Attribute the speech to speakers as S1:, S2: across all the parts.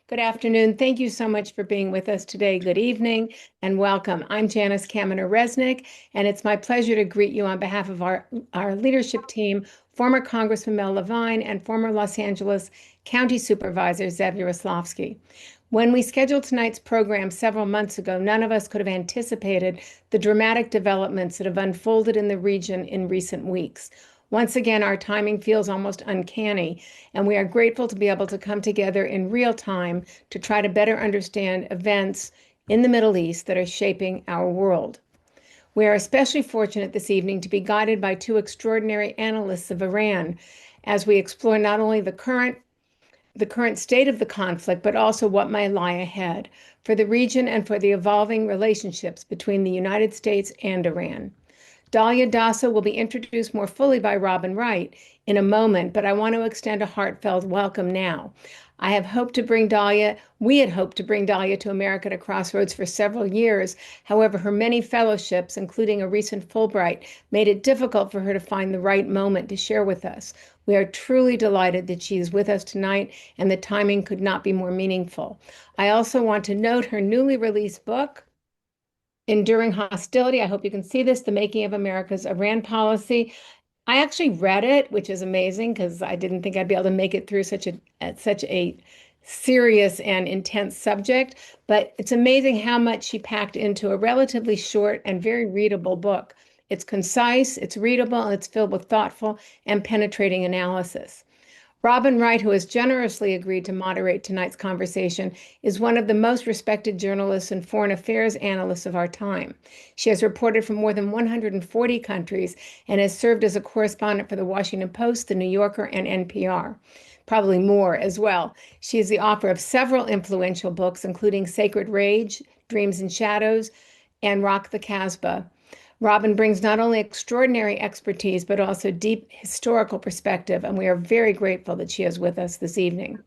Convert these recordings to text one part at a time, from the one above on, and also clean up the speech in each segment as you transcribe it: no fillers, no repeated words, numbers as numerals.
S1: Good afternoon. Thank you so much for being with us today. Good evening and welcome. I'm Janice Kaminer-Resnick, and it's my pleasure to greet you on behalf of our leadership team, former Congressman Mel Levine and former Los Angeles County Supervisor Zev Yaroslavsky. When we scheduled tonight's program several months ago, none of us could have anticipated the dramatic developments that have unfolded in the region in recent weeks. Once again, our timing feels almost uncanny, and we are grateful to be able to come together in real time to try to better understand events in the Middle East that are shaping our world. We are especially fortunate this evening to be guided by two extraordinary analysts of Iran as we explore not only the current state of the conflict, but also what may lie ahead for the region and for the evolving relationships between the United States and Iran. Dalia Dassa will be introduced more fully by Robin Wright in a moment, but I want to extend a heartfelt welcome now. We had hoped to bring Dalia to America to Crossroads for several years. However, her many fellowships, including a recent Fulbright, made it difficult for her to find the right moment to share with us. We are truly delighted that she is with us tonight, and the timing could not be more meaningful. I also want to note her newly released book, Enduring Hostility. I hope you can see this, The Making of America's Iran Policy. I actually read it, which is amazing because I didn't think I'd be able to make it through such a serious and intense subject. But it's amazing how much she packed into a relatively short and very readable book. It's concise, it's readable, and it's filled with thoughtful and penetrating analysis. Robin Wright, who has generously agreed to moderate tonight's conversation, is one of the most respected journalists and foreign affairs analysts of our time. She has reported from more than 140 countries and has served as a correspondent for the Washington Post, the New Yorker, and NPR, probably more as well. She is the author of several influential books, including Sacred Rage, Dreams and Shadows, and Rock the Casbah. Robin brings not only extraordinary expertise, but also deep historical perspective, and we are very grateful that she is with us this evening.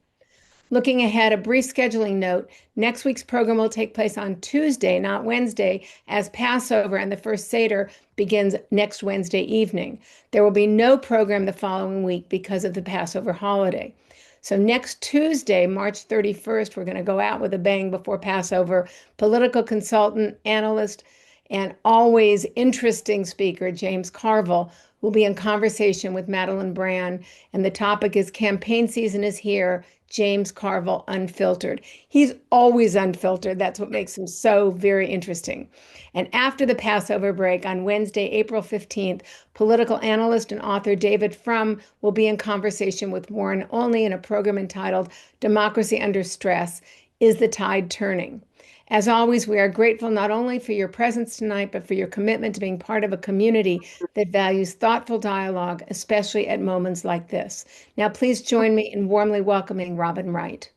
S1: Looking ahead, a brief scheduling note. Next week's program will take place on Tuesday, not Wednesday, as Passover and the first Seder begins next Wednesday evening. There will be no program the following week because of the Passover holiday. So next Tuesday, March 31st, we're going to go out with a bang before Passover. Political consultant, analyst, and always interesting speaker, James Carville, will be in conversation with Madeline Brand, and the topic is Campaign Season is Here, James Carville Unfiltered. He's always unfiltered. That's what makes him so very interesting. And after the Passover break on Wednesday, April 15th, political analyst and author David Frum will be in conversation with Warren Only in a program entitled Democracy Under Stress, Is the Tide Turning? As always, we are grateful not only for your presence tonight, but for your commitment to being part of a community that values thoughtful dialogue, especially at moments like this. Now, please join me in warmly welcoming Robin Wright.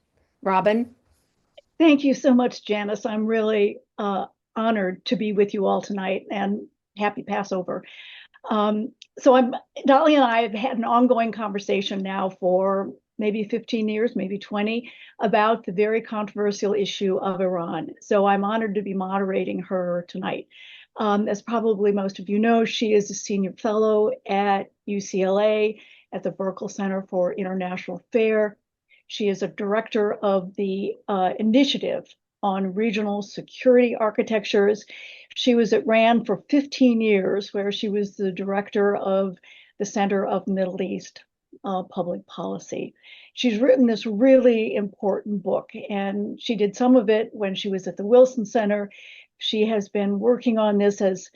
S1: Robin?
S2: Thank you so much, Janice. I'm really honored to be with you all tonight, and happy Passover. Dolly and I have had an ongoing conversation now for maybe 15 years, maybe 20, about the very controversial issue of Iran. So I'm honored to be moderating her tonight. As probably most of you know, she is a senior fellow at UCLA at the Burkle Center for International Affairs. She is a director of the Initiative on Regional Security Architectures. She was at RAND for 15 years, where she was the director of the Center of Middle East Public Policy. She's written this really important book, and she did some of it when she was at the Wilson Center. She has been working on this as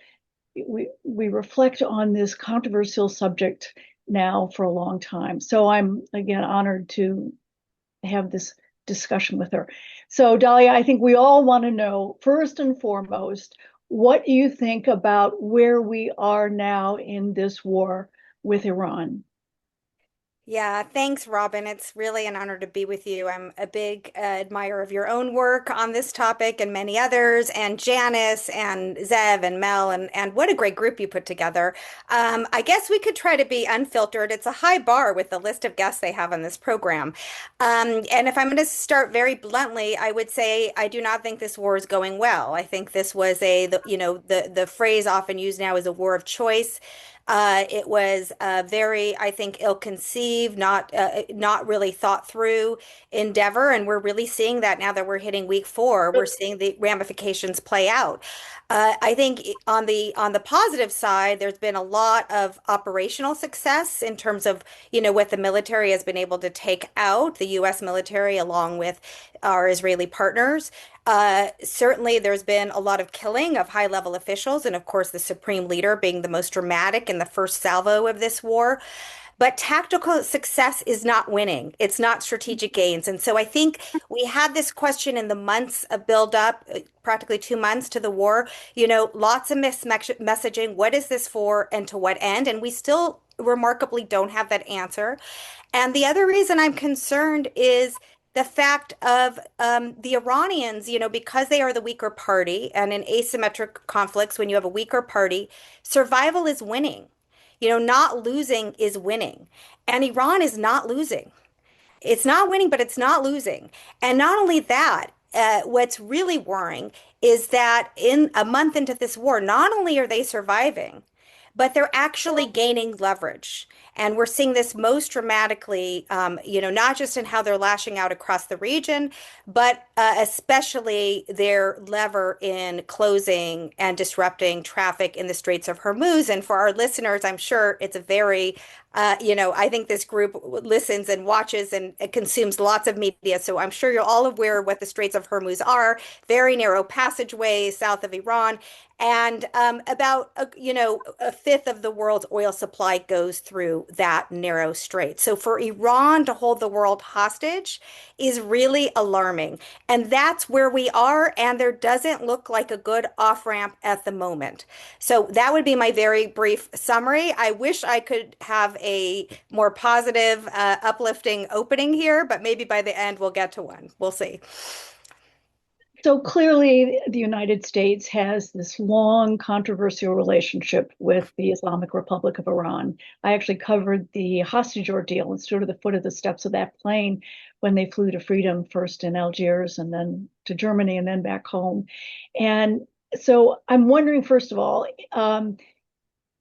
S2: we reflect on this controversial subject now for a long time. So I'm, again, honored to have this discussion with her. So, Dalia, I think we all want to know, first and foremost, what do you think about where we are now in this war with Iran?
S3: Yeah, thanks, Robin. It's really an honor to be with you. I'm a big admirer of your own work on this topic and many others, and Janice and Zev and Mel, and what a great group you put together. I guess we could try to be unfiltered. It's a high bar with the list of guests they have on this program. And if I'm going to start very bluntly, I would say I do not think this war is going well. I think this was the phrase often used now is a war of choice. It was very, I think, ill-conceived, not really thought through endeavor, and we're really seeing that now that we're hitting week 4. We're seeing the ramifications play out. I think on the positive side, there's been a lot of operational success in terms of, what the military has been able to take out, the U.S. military, along with our Israeli partners. Certainly, there's been a lot of killing of high-level officials, and of course, the supreme leader being the most dramatic in the first salvo of this war. But tactical success is not winning. It's not strategic gains. And so I think we had this question in the months of build up, practically 2 months to the war, lots of messaging. What is this for and to what end? And we still remarkably don't have that answer. And the other reason I'm concerned is the fact of the Iranians, because they are the weaker party, and in asymmetric conflicts, when you have a weaker party, survival is winning. Not losing is winning. And Iran is not losing. It's not winning, but it's not losing. And not only that, what's really worrying is that in a month into this war, not only are they surviving, but they're actually gaining leverage. And we're seeing this most dramatically, not just in how they're lashing out across the region, but especially their lever in closing and disrupting traffic in the Straits of Hormuz. And for our listeners, I'm sure it's a very I think this group listens and watches and consumes lots of media. So I'm sure you're all aware of what the Straits of Hormuz are, very narrow passageways south of Iran. And about a fifth of the world's oil supply goes through that narrow strait. So for Iran to hold the world hostage is really alarming. And that's where we are. And there doesn't look like a good off-ramp at the moment. So that would be my very brief summary. I wish I could have a more positive, uplifting opening here, but maybe by the end we'll get to one. We'll see.
S2: So clearly, the United States has this long controversial relationship with the Islamic Republic of Iran. I actually covered the hostage ordeal and stood at the foot of the steps of that plane when they flew to freedom, first in Algiers and then to Germany and then back home. And so I'm wondering, first of all,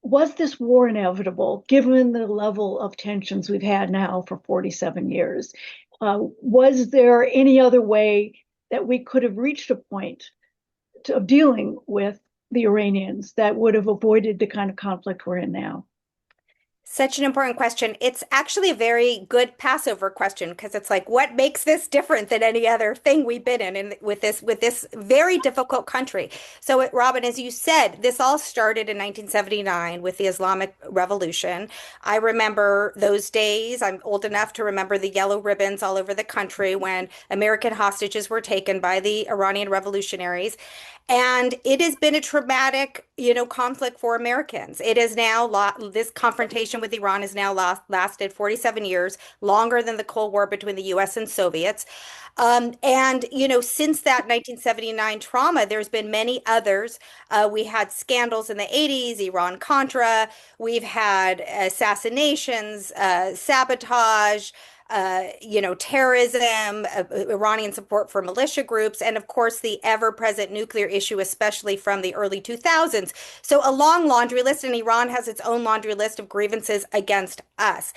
S2: was this war inevitable given the level of tensions we've had now for 47 years? Was there any other way that we could have reached a point of dealing with the Iranians that would have avoided the kind of conflict we're in now?
S3: Such an important question. It's actually a very good Passover question because it's like, what makes this different than any other thing we've been in and with this very difficult country? So, Robin, as you said, this all started in 1979 with the Islamic Revolution. I remember those days. I'm old enough to remember the yellow ribbons all over the country when American hostages were taken by the Iranian revolutionaries. And it has been a traumatic, conflict for Americans. It is now, this confrontation with Iran has now lasted 47 years, longer than the Cold War between the US and Soviets. And, since that 1979 trauma, there's been many others. We had scandals in the 80s, Iran-Contra. We've had assassinations, sabotage, terrorism, Iranian support for militia groups, and of course the ever-present nuclear issue, especially from the early 2000s. So a long laundry list, and Iran has its own laundry list of grievances against us.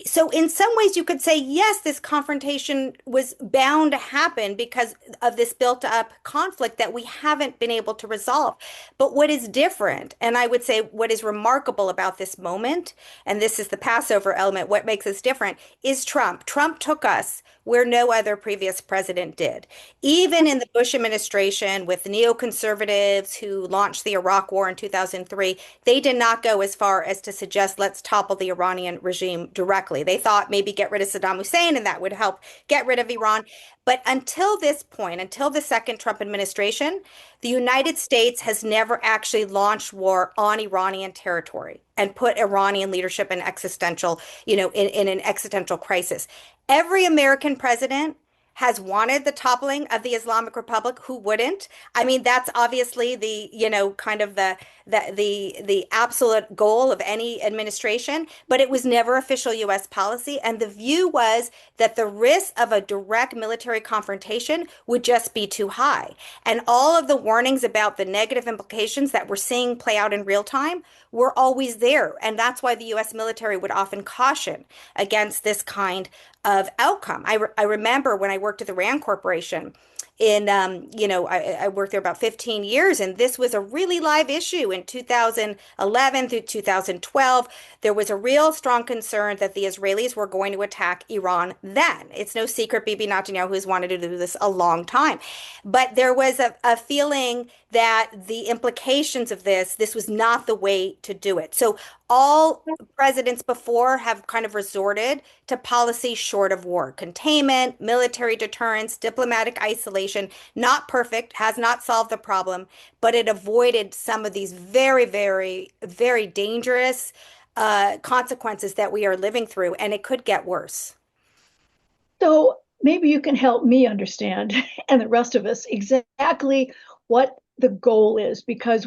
S3: So in some ways you could say, yes, this confrontation was bound to happen because of this built up conflict that we haven't been able to resolve. But what is different, and I would say what is remarkable about this moment, and this is the Passover element, what makes us different, is Trump. Trump took us where no other previous president did. Even in the Bush administration with neoconservatives who launched the Iraq War in 2003, they did not go as far as to suggest let's topple the Iranian regime directly. They thought maybe get rid of Saddam Hussein and that would help get rid of Iran. But until this point, until the second Trump administration, the United States has never actually launched war on Iranian territory and put Iranian leadership in existential, in an existential crisis. Every American president has wanted the toppling of the Islamic Republic. Who wouldn't? I mean, that's obviously the, kind of the absolute goal of any administration, but it was never official US policy. And the view was that the risk of a direct military confrontation would just be too high. And all of the warnings about the negative implications that we're seeing play out in real time were always there. And that's why the US military would often caution against this kind of outcome. I remember when I worked at the RAND Corporation I worked there about 15 years, and this was a really live issue in 2011 through 2012. There was a real strong concern that the Israelis were going to attack Iran then. It's no secret Bibi Netanyahu has wanted to do this a long time. But there was a feeling that the implications of this was not the way to do it. So all presidents before have kind of resorted to policy short of war: containment, military deterrence, diplomatic isolation. Not perfect, has not solved the problem, but it avoided some of these very, very, very dangerous consequences that we are living through, and it could get worse.
S2: So maybe you can help me understand, and the rest of us, exactly what the goal is, because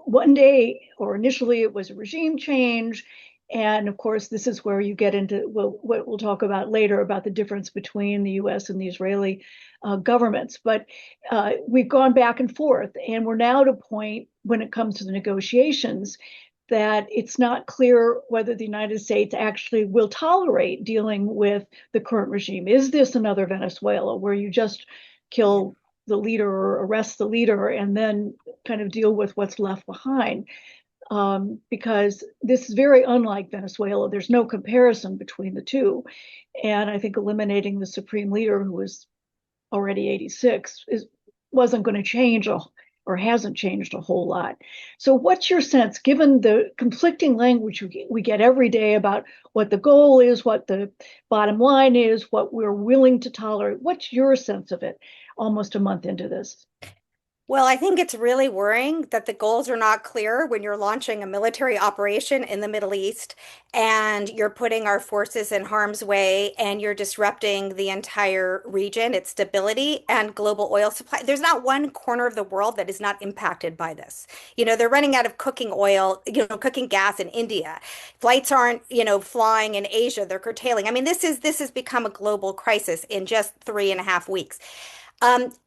S2: one day, or initially, it was a regime change. And of course, this is where you get into what we'll talk about later about the difference between the US and the Israeli governments. But we've gone back and forth, and we're now at a point when it comes to the negotiations that it's not clear whether the United States actually will tolerate dealing with the current regime. Is this another Venezuela where you just kill the leader or arrest the leader and then kind of deal with what's left behind? Because this is very unlike Venezuela. There's no comparison between the two. And I think eliminating the supreme leader, who was already 86, wasn't going to change or hasn't changed a whole lot. So what's your sense, given the conflicting language we get every day about what the goal is, what the bottom line is, what we're willing to tolerate? What's your sense of it almost a month into this?
S3: Well, I think it's really worrying that the goals are not clear when you're launching a military operation in the Middle East and you're putting our forces in harm's way and you're disrupting the entire region, its stability and global oil supply. There's not one corner of the world that is not impacted by this. They're running out of cooking oil, cooking gas in India. Flights aren't, flying in Asia. They're curtailing. I mean, this has become a global crisis in just 3.5 weeks.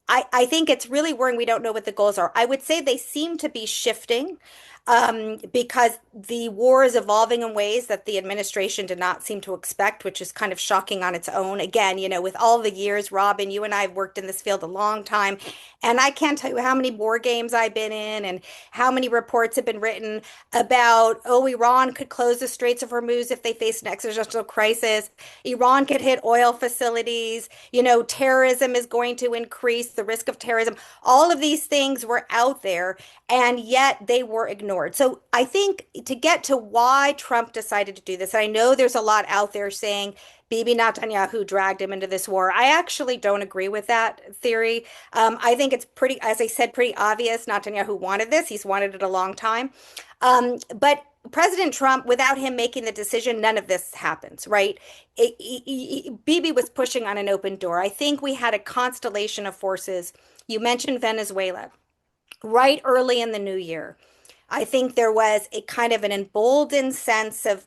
S3: I think it's really worrying. We don't know what the goals are. I would say they seem to be shifting because the war is evolving in ways that the administration did not seem to expect, which is kind of shocking on its own. Again, with all the years, Robin, you and I have worked in this field a long time, and I can't tell you how many war games I've been in and how many reports have been written about, oh, Iran could close the Straits of Hormuz if they face an existential crisis. Iran could hit oil facilities. Terrorism is going to increase, the risk of terrorism. All of these things were out there, and yet they were ignored. So I think to get to why Trump decided to do this, I know there's a lot out there saying Bibi Netanyahu dragged him into this war. I actually don't agree with that theory. I think it's pretty, as I said, pretty obvious Netanyahu wanted this. He's wanted it a long time. But President Trump, without him making the decision, none of this happens, right? Bibi was pushing on an open door. I think we had a constellation of forces. You mentioned Venezuela right early in the new year. I think there was a kind of an emboldened sense of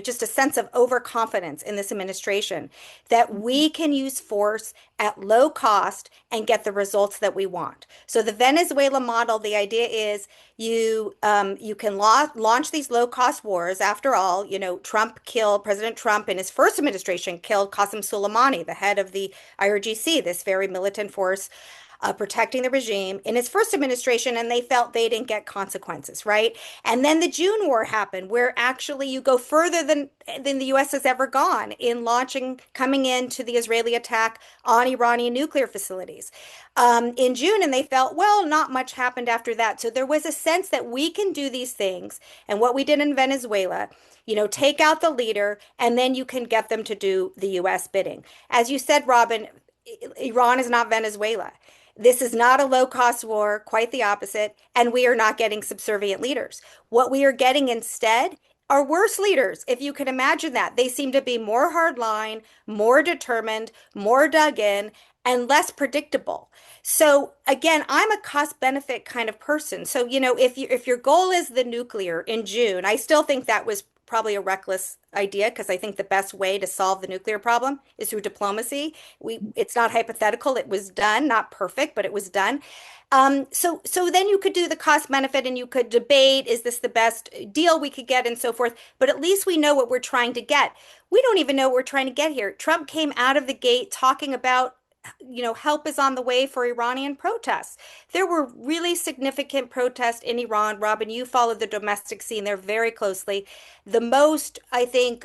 S3: just a sense of overconfidence in this administration that we can use force at low cost and get the results that we want. So the Venezuela model, the idea is you can launch these low cost wars. After all, President Trump in his first administration killed Qasem Soleimani, the head of the IRGC, this very militant force protecting the regime in his first administration, and they felt they didn't get consequences, right? And then the June war happened, where actually you go further than the U.S. has ever gone in coming into the Israeli attack on Iranian nuclear facilities in June, and they felt, well, not much happened after that. So there was a sense that we can do these things, and what we did in Venezuela, take out the leader, and then you can get them to do the U.S. bidding. As you said, Robin, Iran is not Venezuela. This is not a low-cost war, quite the opposite, and we are not getting subservient leaders. What we are getting instead are worse leaders, if you can imagine that. They seem to be more hardline, more determined, more dug in, and less predictable. So again, I'm a cost benefit kind of person. So, if your goal is the nuclear in June, I still think that was probably a reckless idea because I think the best way to solve the nuclear problem is through diplomacy. It's not hypothetical. It was done, not perfect, but it was done. So then you could do the cost benefit and you could debate, is this the best deal we could get and so forth. But at least we know what we're trying to get. We don't even know what we're trying to get here. Trump came out of the gate talking about help is on the way for Iranian protests. There were really significant protests in Iran. Robin, you followed the domestic scene there very closely. The most, I think,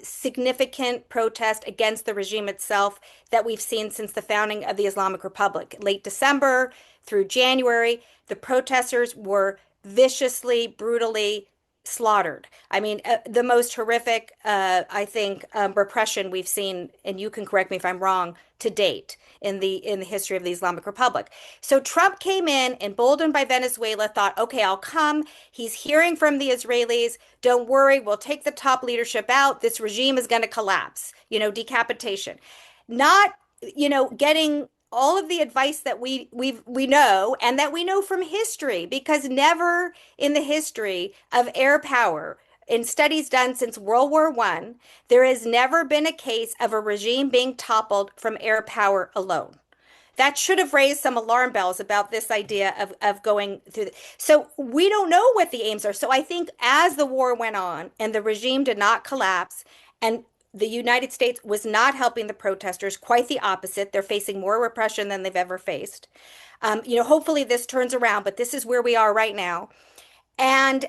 S3: significant protest against the regime itself that we've seen since the founding of the Islamic Republic. Late December through January, the protesters were viciously, brutally slaughtered. I mean, the most horrific, I think, repression we've seen, and you can correct me if I'm wrong, to date in the history of the Islamic Republic. So Trump came in, emboldened by Venezuela, thought, okay, I'll come. He's hearing from the Israelis. Don't worry, we'll take the top leadership out. This regime is going to collapse, decapitation. Not, getting all of the advice that we know and that we know from history, because never in the history of air power, in studies done since World War I, there has never been a case of a regime being toppled from air power alone. That should have raised some alarm bells about this idea of going through. So we don't know what the aims are. So I think as the war went on and the regime did not collapse, and the United States was not helping the protesters, quite the opposite. They're facing more repression than they've ever faced. Hopefully this turns around, but this is where we are right now. And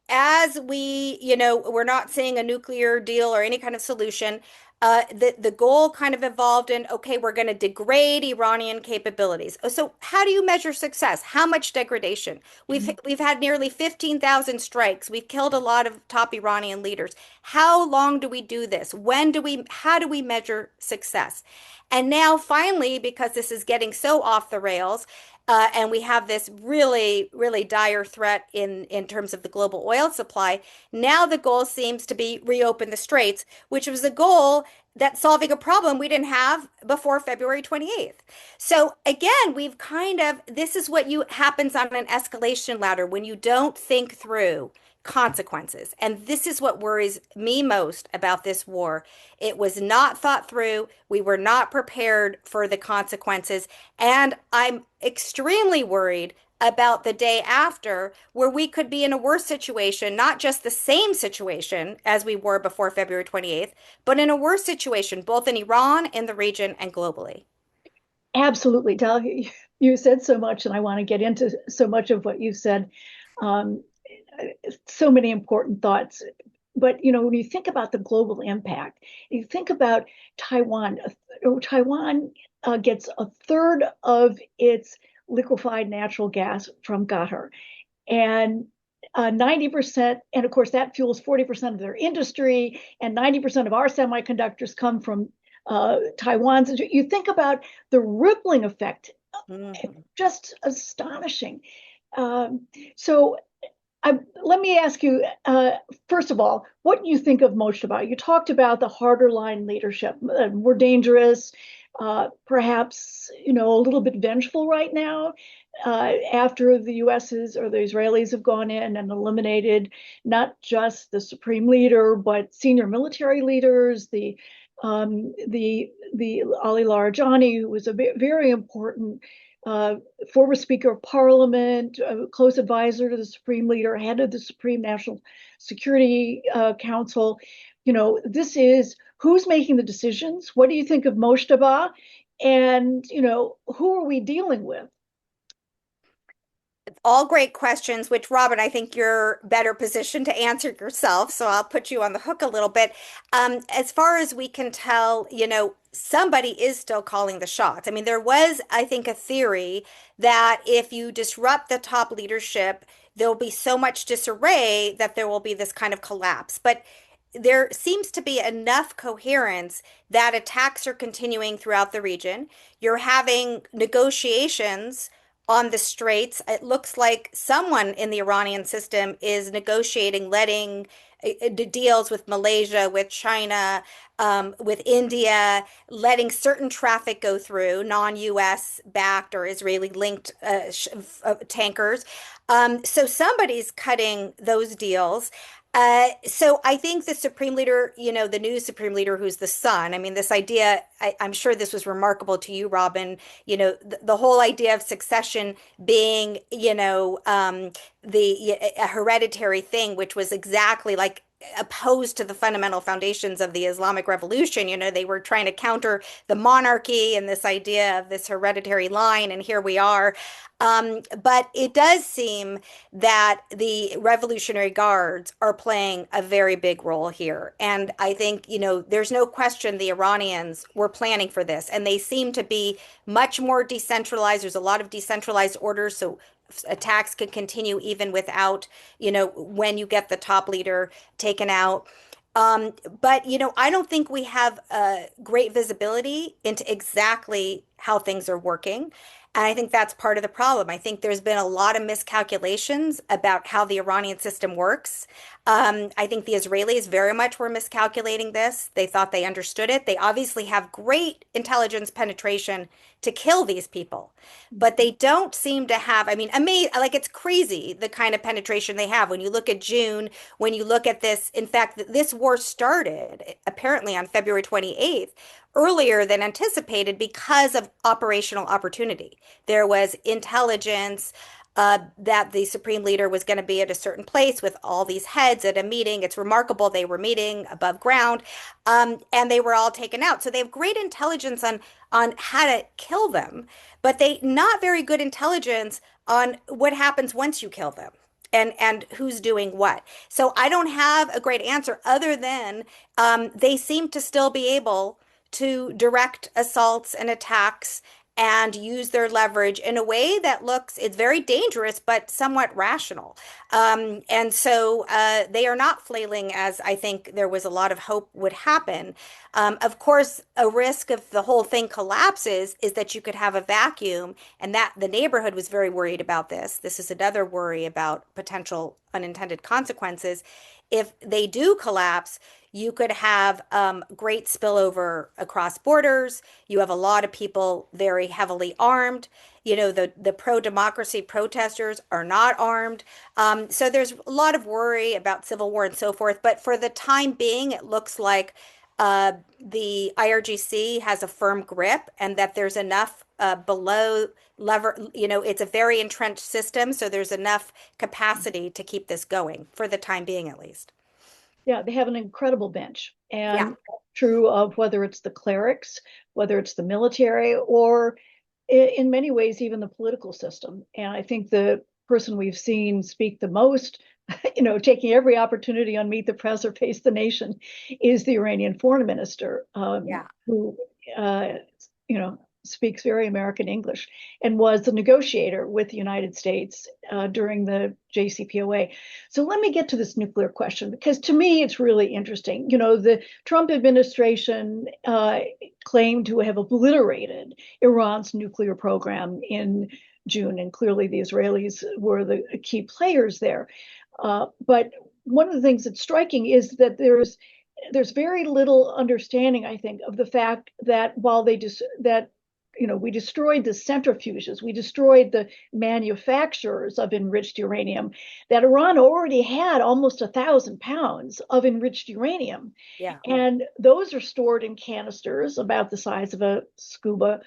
S3: as we're not seeing a nuclear deal or any kind of solution. The goal kind of evolved in, okay, we're going to degrade Iranian capabilities. So how do you measure success? How much degradation? We've had nearly 15,000 strikes. We've killed a lot of top Iranian leaders. How long do we do this? How do we measure success? And now finally, because this is getting so off the rails, and we have this really, really dire threat in terms of the global oil supply. Now the goal seems to be reopen the straits, which was a goal that solving a problem we didn't have before February 28th. So again, this is what happens on an escalation ladder when you don't think through consequences. And this is what worries me most about this war. It was not thought through. We were not prepared for the consequences. And I'm extremely worried about the day after, where we could be in a worse situation, not just the same situation as we were before February 28th, but in a worse situation, both in Iran, in the region, and globally.
S2: Absolutely, Dalia, you said so much, and I want to get into so much of what you said. So many important thoughts. But when you think about the global impact, you think about Taiwan. Taiwan gets a third of its liquefied natural gas from Qatar, and 90%, and of course that fuels 40% of their industry, and 90% of our semiconductors come from Taiwan. So you think about the rippling effect, just astonishing. So let me ask you, first of all, what you think of Moshtaba. You talked about the harder line leadership, more dangerous, perhaps, a little bit vengeful right now, after the U.S.'s or the Israelis have gone in and eliminated not just the supreme leader, but senior military leaders, the Ali Larijani, who was a very important former Speaker of Parliament, a close advisor to the Supreme Leader, head of the Supreme National Security Council. This is who's making the decisions. What do you think of Moshtaba? And, who are we dealing with?
S3: All great questions, which, Robin, I think you're better positioned to answer yourself. So I'll put you on the hook a little bit. As far as we can tell, somebody is still calling the shots. I mean, there was, I think, a theory that if you disrupt the top leadership, there'll be so much disarray that there will be this kind of collapse. But there seems to be enough coherence that attacks are continuing throughout the region. You're having negotiations on the straits. It looks like someone in the Iranian system is negotiating letting deals with Malaysia, with China, with India, letting certain traffic go through, non-US backed or Israeli linked tankers. So somebody's cutting those deals. So I think the Supreme Leader, the new Supreme Leader, who's the son, I mean, this idea, I'm sure this was remarkable to you, Robin, the whole idea of succession being, a hereditary thing, which was exactly like opposed to the fundamental foundations of the Islamic Revolution. They were trying to counter the monarchy and this idea of this hereditary line, and here we are. But it does seem that the Revolutionary Guards are playing a very big role here. And I think, there's no question the Iranians were planning for this, and they seem to be much more decentralized. There's a lot of decentralized orders, so attacks could continue even without, when you get the top leader taken out. But, I don't think we have great visibility into exactly how things are working. And I think that's part of the problem. I think there's been a lot of miscalculations about how the Iranian system works. I think the Israelis very much were miscalculating this. They thought they understood it. They obviously have great intelligence penetration to kill these people, but they don't seem to have, I mean, like it's crazy the kind of penetration they have. When you look at June, when you look at this, in fact, this war started apparently on February 28th, earlier than anticipated because of operational opportunity. There was intelligence that the Supreme Leader was going to be at a certain place with all these heads at a meeting. It's remarkable they were meeting above ground, and they were all taken out. So they have great intelligence on how to kill them, but they not very good intelligence on what happens once you kill them. And who's doing what. So I don't have a great answer other than they seem to still be able to direct assaults and attacks and use their leverage in a way that it's very dangerous, but somewhat rational. And so they are not flailing as I think there was a lot of hope would happen. Of course, a risk if the whole thing collapses is that you could have a vacuum, and that the neighborhood was very worried about this. This is another worry about potential unintended consequences. If they do collapse, you could have great spillover across borders. You have a lot of people very heavily armed. The pro-democracy protesters are not armed. So there's a lot of worry about civil war and so forth. But for the time being, it looks like the IRGC has a firm grip and that there's enough below lever, it's a very entrenched system. So there's enough capacity to keep this going for the time being, at least.
S2: Yeah, they have an incredible bench. And
S3: Yeah.
S2: true of whether it's the clerics, whether it's the military, or in many ways, even the political system. And I think the person we've seen speak the most, taking every opportunity on Meet the Press or Face the Nation, is the Iranian foreign minister, who, speaks very American English and was the negotiator with the United States during the JCPOA. So let me get to this nuclear question, because to me, it's really interesting. The Trump administration claimed to have obliterated Iran's nuclear program in June, and clearly the Israelis were the key players there. But one of the things that's striking is that there's very little understanding, I think, of the fact that while we destroyed the centrifuges, we destroyed the manufacturers of enriched uranium, that Iran already had almost 1,000 pounds of enriched uranium.
S3: Yeah.
S2: And those are stored in canisters about the size of a scuba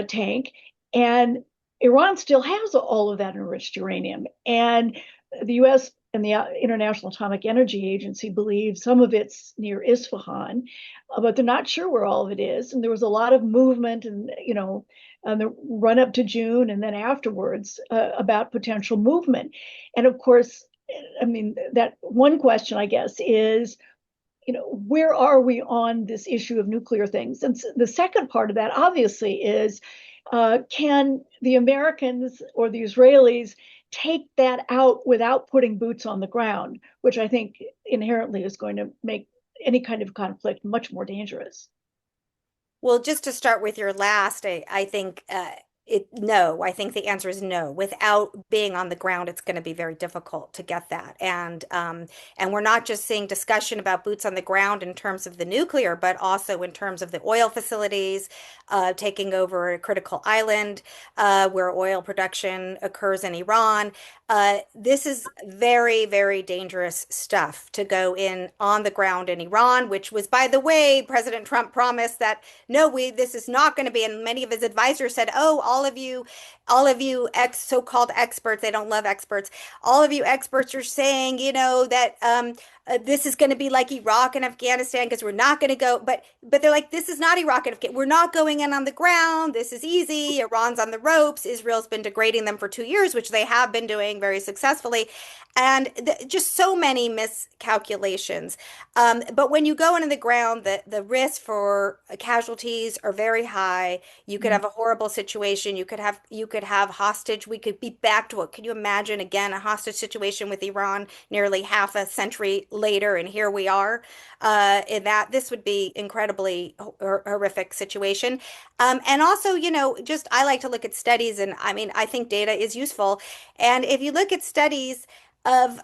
S2: tank. And Iran still has all of that enriched uranium. And the US and the International Atomic Energy Agency believe some of it's near Isfahan, but they're not sure where all of it is. And there was a lot of movement and, the run up to June and then afterwards about potential movement. And of course, I mean, that one question, I guess, is, where are we on this issue of nuclear things? And the second part of that, obviously, is can the Americans or the Israelis take that out without putting boots on the ground, which I think inherently is going to make any kind of conflict much more dangerous.
S3: Well, just to start with your last, I think No, I think the answer is no. Without being on the ground, it's going to be very difficult to get that. And we're not just seeing discussion about boots on the ground in terms of the nuclear, but also in terms of the oil facilities taking over a critical island where oil production occurs in Iran. This is very, very dangerous stuff to go in on the ground in Iran, which was, by the way, President Trump promised that no, this is not going to be. And many of his advisors said, oh, all of you so-called experts, they don't love experts. All of you experts are saying, that this is going to be like Iraq and Afghanistan because we're not going to go. But they're like, this is not Iraq and Afghanistan. We're not going in on the ground. This is easy. Iran's on the ropes. Israel's been degrading them for 2 years, which they have been doing very successfully. And just so many miscalculations. But when you go into the ground, the risk for casualties are very high. You could have a horrible situation. You could have hostage. We could be back to it. Can you imagine again a hostage situation with Iran nearly half a century later, and here we are. In that this would be incredibly horrific situation. And also, just I like to look at studies, and I mean, I think data is useful. And if you look at studies of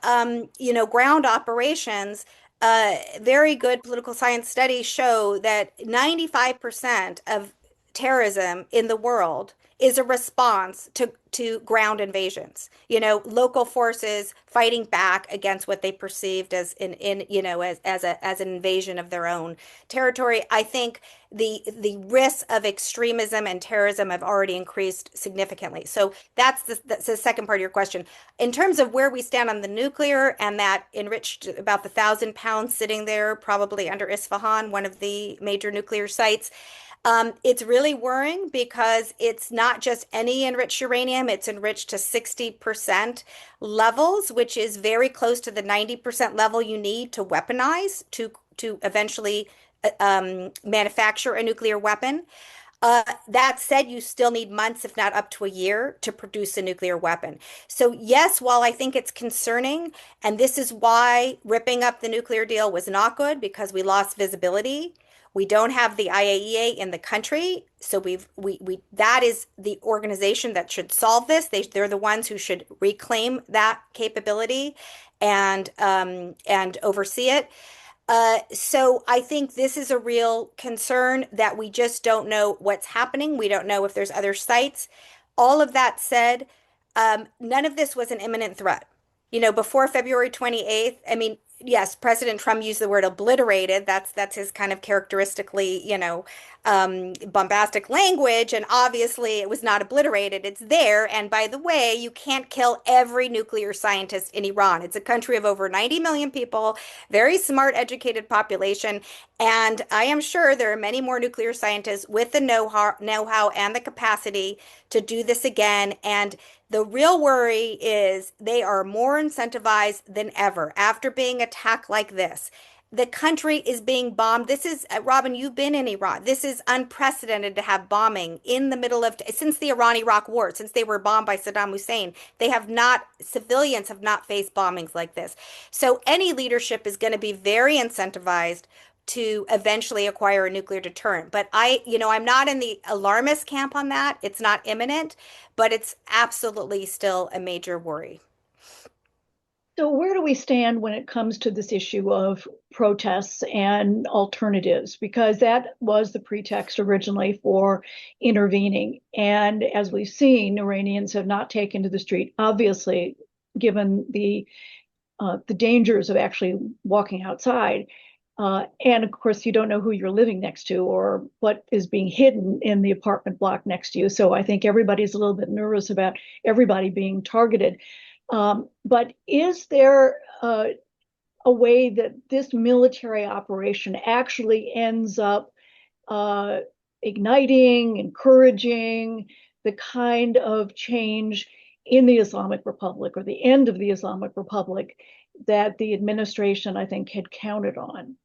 S3: ground operations, very good political science studies show that 95% of terrorism in the world is a response to ground invasions. Local forces fighting back against what they perceived as as an invasion of their own territory. I think the risks of extremism and terrorism have already increased significantly. So that's the second part of your question. In terms of where we stand on the nuclear and that enriched about the 1,000 pounds sitting there, probably under Isfahan, one of the major nuclear sites. It's really worrying because it's not just any enriched uranium, it's enriched to 60% levels, which is very close to the 90% level you need to weaponize, to eventually manufacture a nuclear weapon. That said, you still need months, if not up to a year, to produce a nuclear weapon. So yes, while I think it's concerning, and this is why ripping up the nuclear deal was not good, because we lost visibility. We don't have the IAEA in the country, so that is the organization that should solve this. They're the ones who should reclaim that capability and oversee it. So I think this is a real concern that we just don't know what's happening. We don't know if there's other sites. All of that said, none of this was an imminent threat. Before February 28th, I mean, yes, President Trump used the word obliterated. That's his kind of characteristically, bombastic language. And obviously it was not obliterated. It's there. And by the way, you can't kill every nuclear scientist in Iran. It's a country of over 90 million people, very smart, educated population. And I am sure there are many more nuclear scientists with the know-how and the capacity to do this again. And the real worry is they are more incentivized than ever after being attacked like this. The country is being bombed. This is, Robin, you've been in Iran. This is unprecedented to have bombing in the middle of, since the Iran-Iraq war, since they were bombed by Saddam Hussein. Civilians have not faced bombings like this. So any leadership is going to be very incentivized to eventually acquire a nuclear deterrent. But I'm not in the alarmist camp on that. It's not imminent, but it's absolutely still a major worry.
S2: So where do we stand when it comes to this issue of protests and alternatives? Because that was the pretext originally for intervening. And as we've seen, Iranians have not taken to the street, obviously, given the dangers of actually walking outside. And of course, you don't know who you're living next to or what is being hidden in the apartment block next to you. So I think everybody's a little bit nervous about everybody being targeted. But is there a way that this military operation actually ends up igniting, encouraging the kind of change in the Islamic Republic or the end of the Islamic Republic that the administration, I think, had counted on?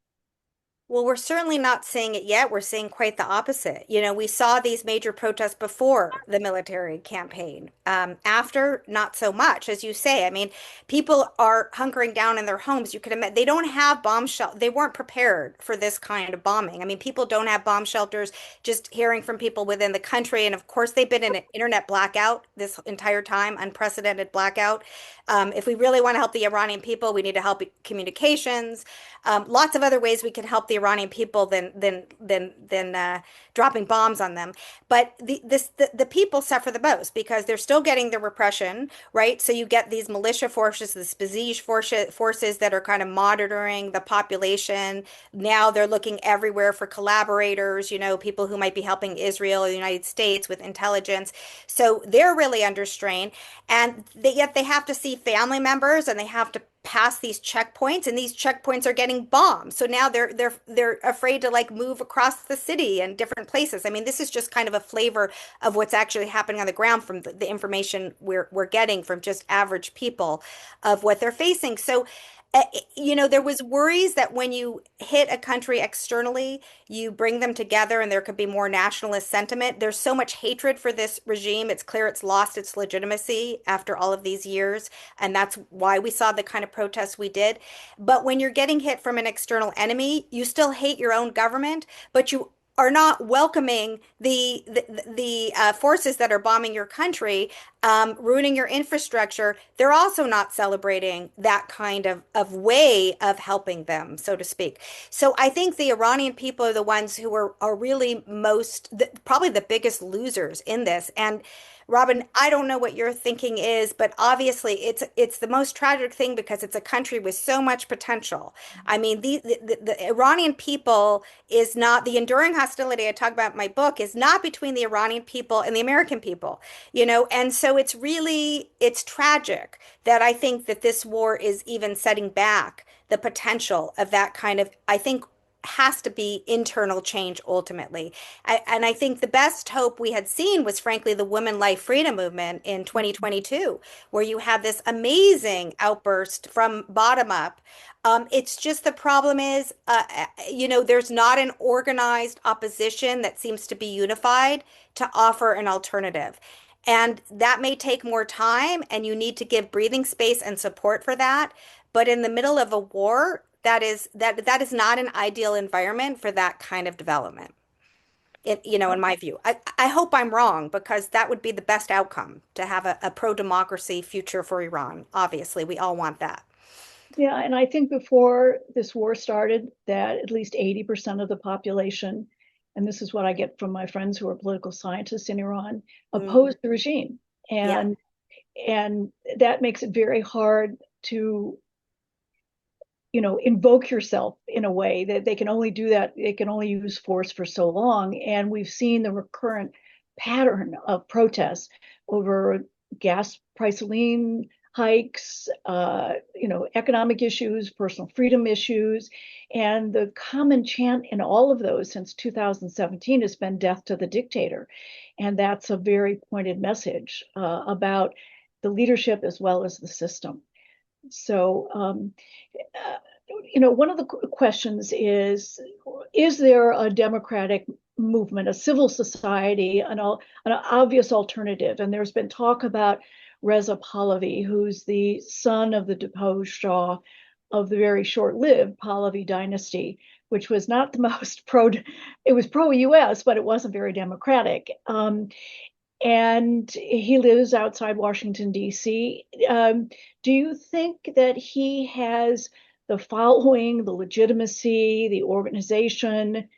S3: Well, we're certainly not seeing it yet. We're seeing quite the opposite. You know, we saw these major protests before the military campaign. After, not so much, as you say. I mean, people are hunkering down in their homes. You could imagine they don't have bomb shelter. They weren't prepared for this kind of bombing. I mean, people don't have bomb shelters. Just hearing from people within the country, and of course, they've been in an internet blackout this entire time, unprecedented blackout. If we really want to help the Iranian people, we need to help communications. Lots of other ways we can help the Iranian people than dropping bombs on them. But the people suffer the most because they're still getting the repression, right? So you get these militia forces, this besieged forces that are kind of monitoring the population. Now they're looking everywhere for collaborators, you know, people who might be helping Israel or the United States with intelligence. So they're really under strain, and yet they have to see family members and they have to pass these checkpoints, and these checkpoints are getting bombed. So now they're afraid to like move across the city and different places. I mean, this is just kind of a flavor of what's actually happening on the ground from the information we're getting from just average people of what they're facing. So you know, there was worries that when you hit a country externally, you bring them together and there could be more nationalist sentiment. There's so much hatred for this regime. It's clear it's lost its legitimacy after all of these years. And that's why we saw the kind of protests we did. But when you're getting hit from an external enemy, you still hate your own government, but you are not welcoming the forces that are bombing your country, ruining your infrastructure. They're also not celebrating that kind of way of helping them, so to speak. So I think the Iranian people are the ones who are really probably the biggest losers in this. And Robin, I don't know what your thinking is, but obviously it's the most tragic thing because it's a country with so much potential. I mean, the Iranian people is not the enduring hostility I talk about in my book is not between the Iranian people and the American people, you know, and so it's tragic that I think that this war is even setting back the potential of that kind of, I think, has to be internal change ultimately. And I think the best hope we had seen was frankly the women life freedom movement in 2022, where you had this amazing outburst from bottom up. It's just the problem is, you know, there's not an organized opposition that seems to be unified to offer an alternative. And that may take more time, and you need to give breathing space and support for that. But in the middle of a war, that is not an ideal environment for that kind of development. You know, in my view, I hope I'm wrong because that would be the best outcome to have a pro-democracy future for Iran. Obviously, we all want that.
S2: Yeah, and I think before this war started, that at least 80% of the population, and this is what I get from my friends who are political scientists in Iran, opposed the regime.
S3: Yeah.
S2: And that makes it very hard to, you know, invoke yourself in a way that they can only do that. They can only use force for so long. And we've seen the recurrent pattern of protests over gas price hikes, you know, economic issues, personal freedom issues. And the common chant in all of those since 2017 has been death to the dictator. And that's a very pointed message about the leadership as well as the system. So, you know, one of the questions is there a democratic movement, a civil society, an obvious alternative? And there's been talk about Reza Pahlavi, who's the son of the deposed Shah of the very short-lived Pahlavi dynasty, which was not the most it was pro-US, but it wasn't very democratic. And he lives outside Washington, D.C. Do you think that he has the following, the legitimacy, the organization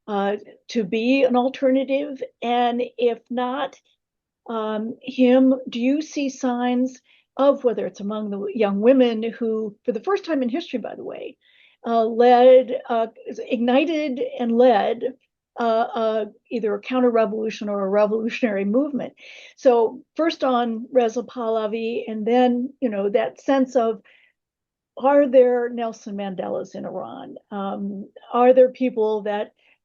S2: to be an alternative? And if not him, do you see signs of whether it's among the young women who, for the first time in history, by the way, ignited and led either a counter-revolution or a revolutionary movement? So first on Reza Pahlavi, and then, you know, that sense of, are there Nelson Mandelas in Iran? Are there people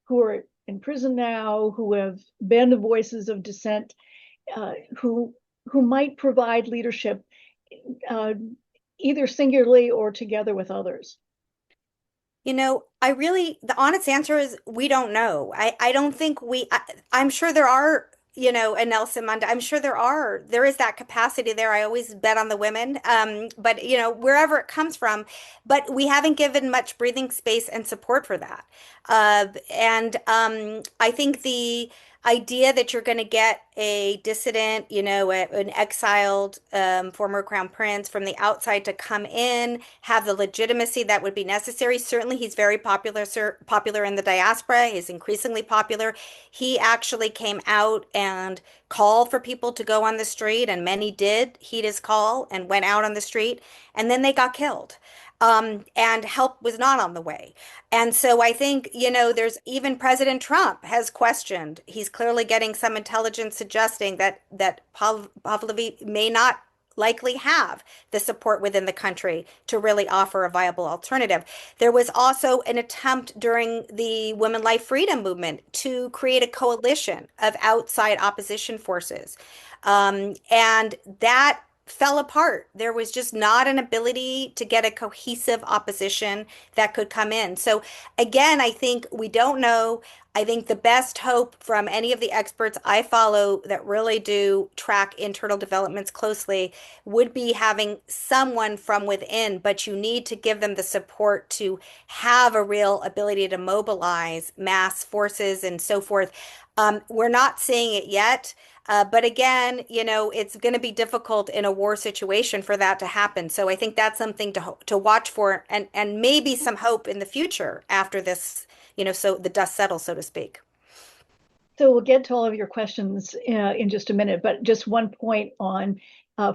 S2: who are in prison now, who have been the voices of dissent, who might provide leadership either singularly or together with others?
S3: The honest answer is we don't know. I don't think I'm sure there are, a Nelson Mandela. I'm sure there is that capacity there. I always bet on the women. But wherever it comes from, but we haven't given much breathing space and support for that. And I think the idea that you're going to get a dissident, an exiled former crown prince from the outside to come in, have the legitimacy that would be necessary. Certainly, he's very popular, popular in the diaspora. He's increasingly popular. He actually came out and called for people to go on the street, and many did heed his call and went out on the street, and then they got killed. And help was not on the way. And so I think, there's even President Trump has questioned. He's clearly getting some intelligence suggesting that Pavlovich may not likely have the support within the country to really offer a viable alternative. There was also an attempt during the Women Life Freedom movement to create a coalition of outside opposition forces. And that fell apart. There was just not an ability to get a cohesive opposition that could come in. So again, I think we don't know. I think the best hope from any of the experts I follow that really do track internal developments closely would be having someone from within, but you need to give them the support to have a real ability to mobilize mass forces and so forth. We're not seeing it yet. But again, it's going to be difficult in a war situation for that to happen. So I think that's something to watch for, and maybe some hope in the future after this, so the dust settles, so to speak.
S2: So we'll get to all of your questions in just a minute, but just one point on,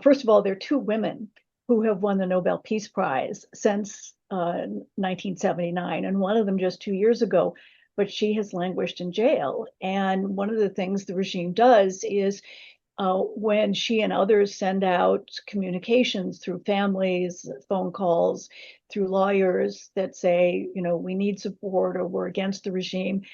S2: first of all, there are two women who have won the Nobel Peace Prize since 1979, and one of them just 2 years ago, but she has languished in jail. And one of the things the regime does is when she and others send out communications through families, phone calls, through lawyers that say, we need support or we're against the regime,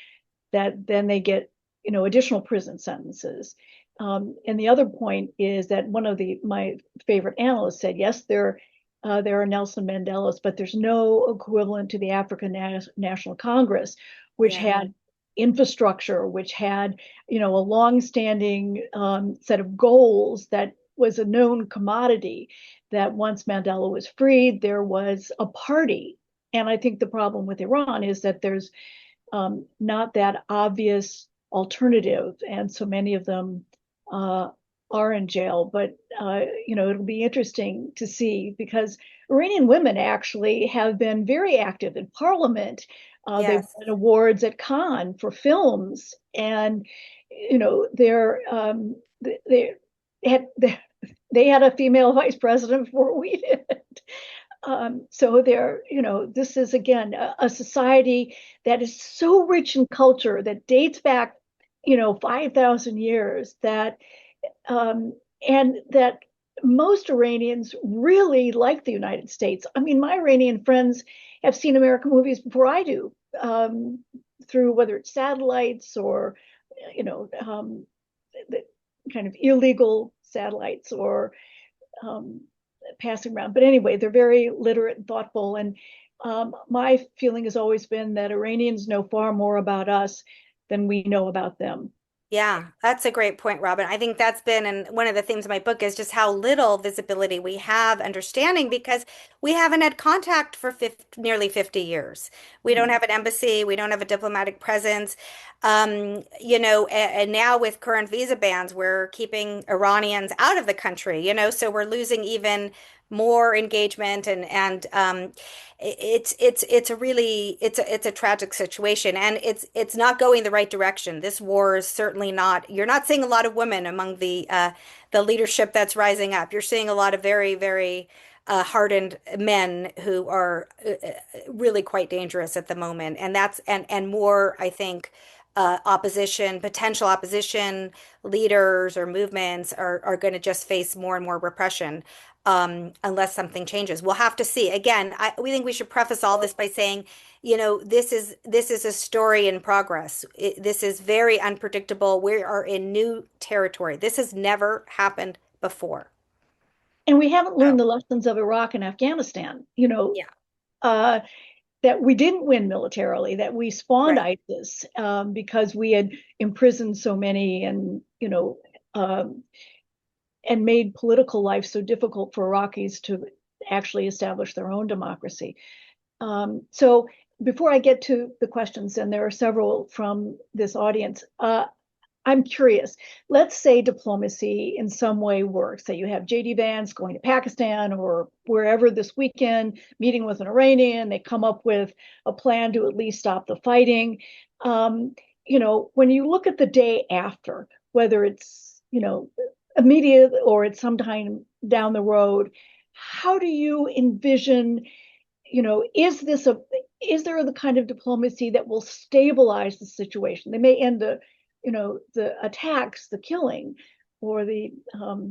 S2: that then they get, additional prison sentences. And the other point is that one of my favorite analysts said, yes, there are Nelson Mandelas, but there's no equivalent to the African National Congress, which had infrastructure, which had, a long-standing set of goals that was a known commodity, that once Mandela was freed, there was a party. And I think the problem with Iran is that there's not that obvious alternative, and so many of them are in jail. But it'll be interesting to see, because Iranian women actually have been very active in parliament. They've won awards at Cannes for films, and they had a female vice president before we did. So this is again a society that is so rich in culture, that dates back 5,000 years, that and that most Iranians really like the United States. I mean, my Iranian friends have seen American movies before I do, through whether it's satellites or the kind of illegal satellites, or passing around. But anyway, they're very literate and thoughtful. And my feeling has always been that Iranians know far more about us than we know about them.
S3: Yeah, that's a great point, Robin. I think that's been, and one of the themes of my book is just how little visibility we have, understanding, because we haven't had contact for nearly 50 years. We don't have an embassy, we don't have a diplomatic presence. And now with current visa bans, we're keeping Iranians out of the country, so we're losing even more engagement, and it's a tragic situation, and it's not going the right direction. This war is certainly not. You're not seeing a lot of women among the leadership that's rising up. You're seeing a lot of very, very hardened men who are really quite dangerous at the moment, and and more, I think. Potential opposition leaders or movements are going to just face more and more repression, unless something changes. We'll have to see. Again, we think we should preface all this by saying, this is a story in progress. This is very unpredictable. We are in new territory. This has never happened before.
S2: And we haven't learned the lessons of Iraq and Afghanistan.
S3: Yeah.
S2: that we didn't win militarily, that we spawned
S3: Right.
S2: ISIS because we had imprisoned so many and, and made political life so difficult for Iraqis to actually establish their own democracy. So before I get to the questions, and there are several from this audience, I'm curious. Let's say diplomacy in some way works, that you have JD Vance going to Pakistan or wherever this weekend, meeting with an Iranian, they come up with a plan to at least stop the fighting. When you look at the day after, whether it's, immediate or it's sometime down the road, how do you envision, is there the kind of diplomacy that will stabilize the situation? They may end the attacks, the killing, or the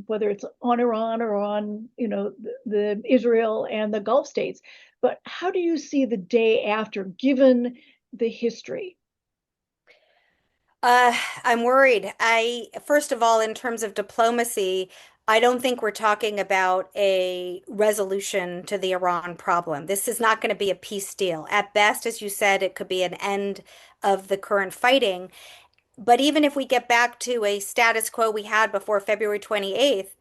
S2: whether it's on Iran or on the Israel and the Gulf states. But how do you see the day after, given the history?
S3: I'm worried. First of all, in terms of diplomacy, I don't think we're talking about a resolution to the Iran problem. This is not going to be a peace deal. At best, as you said, it could be an end of the current fighting. But even if we get back to a status quo we had before February 28th,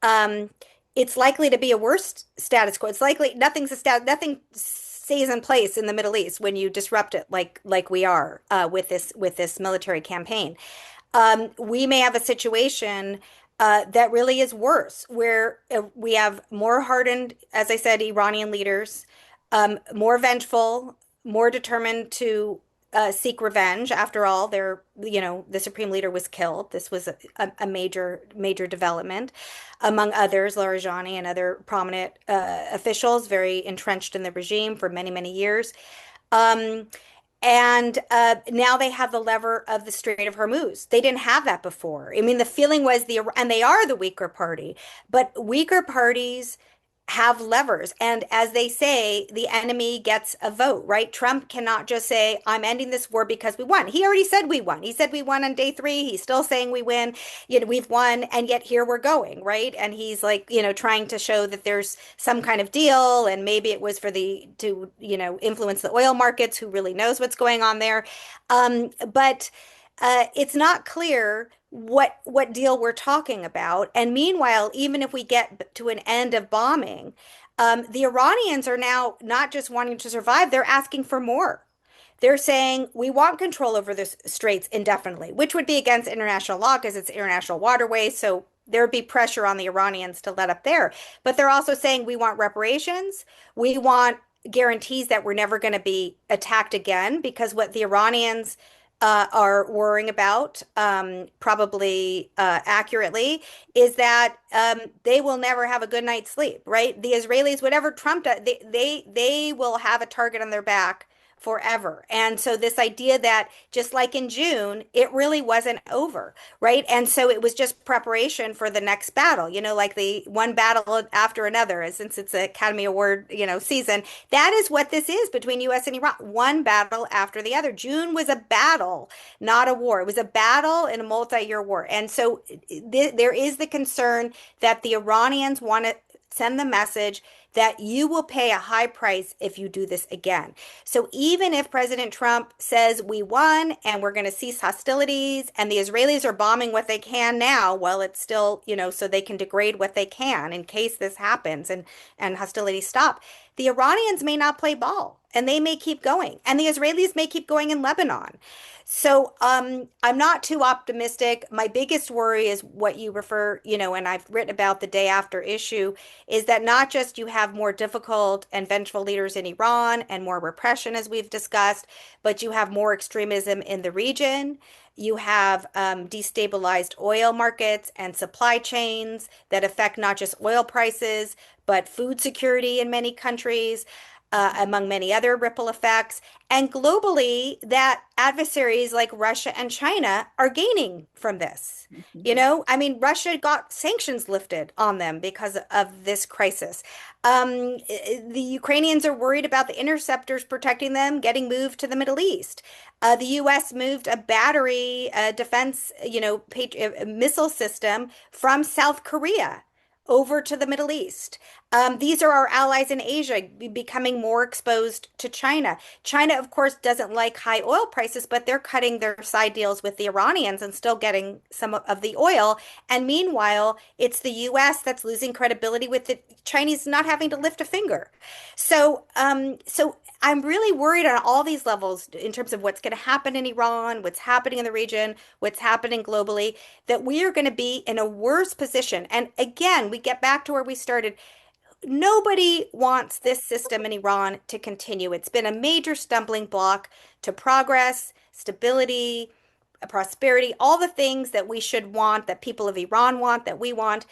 S3: um, it's likely to be a worse status quo. It's likely nothing stays in place in the Middle East when you disrupt it like we are with this military campaign. We may have a situation that really is worse, where we have more hardened, as I said, Iranian leaders, more vengeful, more determined to seek revenge. After all, the supreme leader was killed. This was a major development. Among others, Larijani and other prominent officials, very entrenched in the regime for many years. Um, and now they have the lever of the Strait of Hormuz. They didn't have that before. I mean, the feeling was and they are the weaker party, but weaker parties have levers. And as they say, the enemy gets a vote, right? Trump cannot just say, I'm ending this war because we won. He already said we won. He said we won on day 3. He's still saying we win. We've won, and yet here we're going, right? And he's like, trying to show that there's some kind of deal, and maybe it was to influence the oil markets. Who really knows what's going on there? But it's not clear what deal we're talking about. And meanwhile, even if we get to an end of bombing, the Iranians are now not just wanting to survive, they're asking for more. They're saying we want control over the straits indefinitely, which would be against international law because it's international waterways. So there would be pressure on the Iranians to let up there. But they're also saying we want reparations. We want guarantees that we're never going to be attacked again, because what the Iranians are worrying about, probably accurately, is that they will never have a good night's sleep, right? The Israelis, whatever Trump does, they will have a target on their back forever. And so this idea that just like in June, it really wasn't over, right? And so it was just preparation for the next battle, like the one battle after another, since it's an Academy Award, season. That is what this is between US and Iran. One battle after the other. June was a battle, not a war. It was a battle in a multi-year war. And so there is the concern that the Iranians want to send the message that you will pay a high price if you do this again. So even if President Trump says we won and we're going to cease hostilities, and the Israelis are bombing what they can now, well, it's still, so they can degrade what they can in case this happens and hostilities stop. The Iranians may not play ball, and they may keep going, and the Israelis may keep going in Lebanon. So I'm not too optimistic. My biggest worry is what you refer, and I've written about the day after issue, is that not just you have more difficult and vengeful leaders in Iran and more repression, as we've discussed, but you have more extremism in the region. You have destabilized oil markets and supply chains that affect not just oil prices, but food security in many countries, among many other ripple effects. And globally, that adversaries like Russia and China are gaining from this. I mean, Russia got sanctions lifted on them because of this crisis. The Ukrainians are worried about the interceptors protecting them getting moved to the Middle East. The U.S. moved a battery defense, missile system from South Korea over to the Middle East. These are our allies in Asia becoming more exposed to China. China, of course, doesn't like high oil prices, but they're cutting their side deals with the Iranians and still getting some of the oil. And meanwhile, it's the US that's losing credibility with the Chinese not having to lift a finger. So I'm really worried on all these levels in terms of what's going to happen in Iran, what's happening in the region, what's happening globally, that we are going to be in a worse position. And again, we get back to where we started. Nobody wants this system in Iran to continue. It's been a major stumbling block to progress, stability, prosperity, all the things that we should want, that people of Iran want, that we want.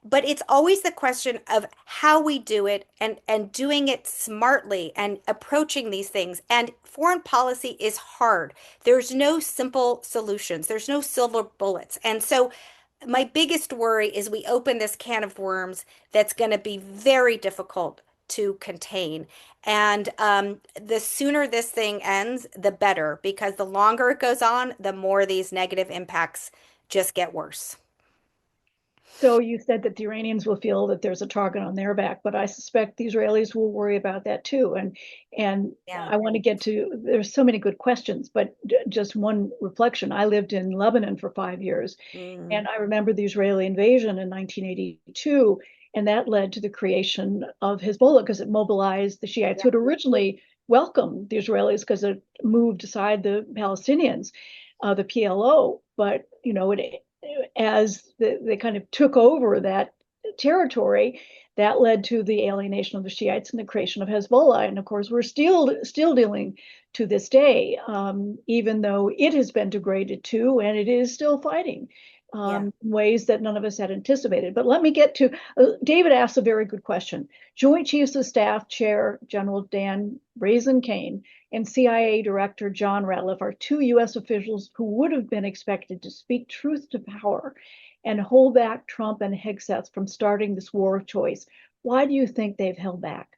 S3: But it's always the question of how we do it and doing it smartly and approaching these things. And foreign policy is hard. There's no simple solutions. There's no silver bullets. And so my biggest worry is we open this can of worms that's going to be very difficult to contain. And the sooner this thing ends, the better, because the longer it goes on, the more these negative impacts just get worse.
S2: So you said that the Iranians will feel that there's a target on their back, but I suspect the Israelis will worry about that too. And
S3: Yeah.
S2: I want to get to, there's so many good questions, but just one reflection. I lived in Lebanon for 5 years, and I remember the Israeli invasion in 1982, and that led to the creation of Hezbollah because it mobilized the Shiites who had originally welcomed the Israelis because it moved aside the Palestinians, the PLO. But as they kind of took over that territory, that led to the alienation of the Shiites and the creation of Hezbollah. And of course, we're still dealing to this day, even though it has been degraded too, and it is still fighting ways that none of us had anticipated. But let me get to David asked a very good question. Joint Chiefs of Staff Chair General Dan Brazen-Kane and CIA Director John Ratliff are two U.S. officials who would have been expected to speak truth to power and hold back Trump and Hegseth from starting this war of choice. Why do you think they've held back?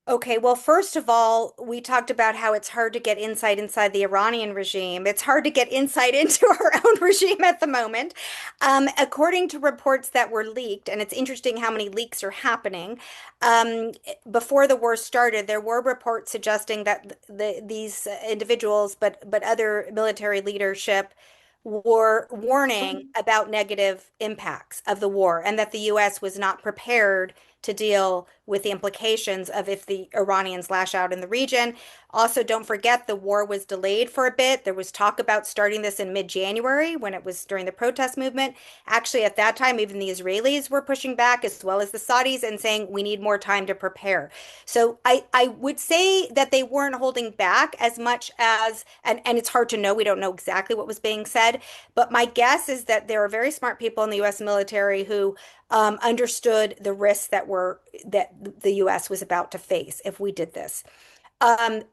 S3: Okay, well, first of all, we talked about how it's hard to get insight inside the Iranian regime. It's hard to get insight into our own regime at the moment. According to reports that were leaked, and it's interesting how many leaks are happening, before the war started, there were reports suggesting that these individuals, but other military leadership, were warning about negative impacts of the war and that the U.S. was not prepared to deal with the implications of if the Iranians lash out in the region. Also, don't forget the war was delayed for a bit. There was talk about starting this in mid-January when it was during the protest movement. Actually, at that time, even the Israelis were pushing back as well as the Saudis and saying we need more time to prepare. So I would say that they weren't holding back as much as, and it's hard to know, we don't know exactly what was being said, but my guess is that there are very smart people in the U.S. military who understood the risks that the U.S. was about to face if we did this.